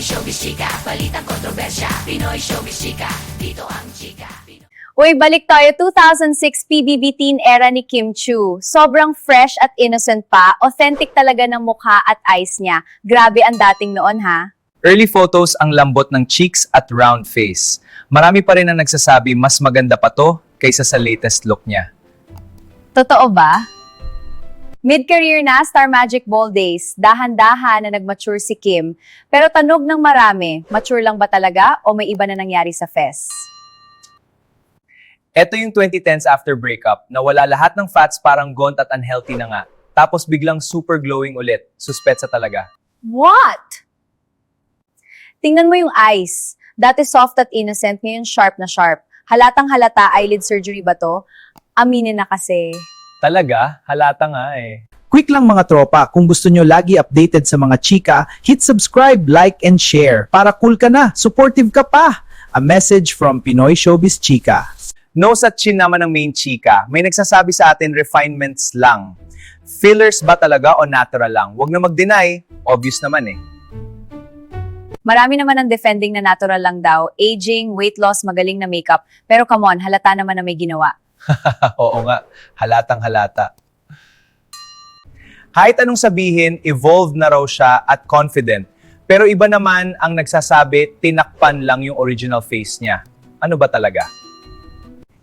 Showbiz Chika, balitang kontrobersya. Pinoy Showbiz Chika, dito ang chika. Uy, balik tayo 2006 PBB teen era ni Kim Chiu. Sobrang fresh at innocent pa, authentic talaga ng mukha at eyes niya. Grabe ang dating noon ha. Early photos ang lambot ng cheeks at round face. Marami pa rin ang nagsasabi mas maganda pa to kaysa sa latest look niya. Totoo ba? Mid-career na Star Magic Ball days, dahan-dahan na nag-mature si Kim. Pero tanog ng marami, mature lang ba talaga o may iba na nangyari sa fest? Ito yung 2010s after breakup, na wala lahat ng fats parang gaunt at unhealthy na nga. Tapos biglang super glowing ulit. Suspetsa talaga. What? Tingnan mo yung eyes. Dati soft at innocent, ngayon sharp na sharp. Halatang halata, eyelid surgery ba to? Aminin na kasi. Talaga? Halata nga eh. Quick lang mga tropa, kung gusto nyo lagi updated sa mga chika, hit subscribe, like, and share. Para cool ka na, supportive ka pa. A message from Pinoy Showbiz Chika. Nose at chin naman ng main chika. May nagsasabi sa atin refinements lang. Fillers ba talaga o natural lang? Huwag na mag-deny. Obvious naman eh. Marami naman ang defending na natural lang daw. Aging, weight loss, magaling na makeup. Pero come on, halata naman na may ginawa. Oo nga, halatang halata. Kahit anong sabihin, evolved na raw siya at confident. Pero iba naman ang nagsasabi, tinakpan lang yung original face niya. Ano ba talaga?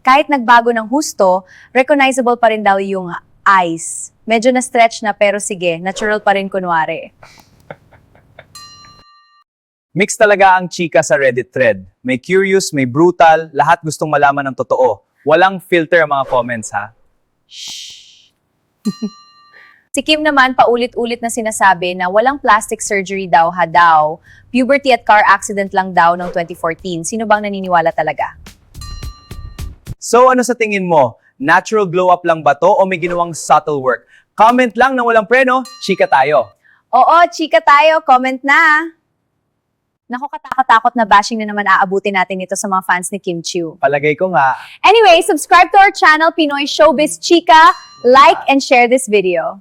Kahit nagbago ng husto, recognizable pa rin daw yung eyes. Medyo na-stretch na pero sige, natural pa rin kunwari. Mix talaga ang chika sa Reddit thread. May curious, may brutal, lahat gustong malaman ng totoo. Walang filter ang mga comments ha. Si Kim naman paulit-ulit na sinasabi na walang plastic surgery daw ha daw. Puberty at car accident lang daw noong 2014. Sino bang naniniwala talaga? So ano sa tingin mo? Natural glow up lang ba to o may ginawang subtle work? Comment lang na walang preno, chika tayo. Oo, chika tayo. Comment na. Naku, katakot-takot na bashing na naman aabutin natin ito sa mga fans ni Kim Chiu. Palagay ko nga. Anyway, subscribe to our channel, Pinoy Showbiz Chika, like and share this video.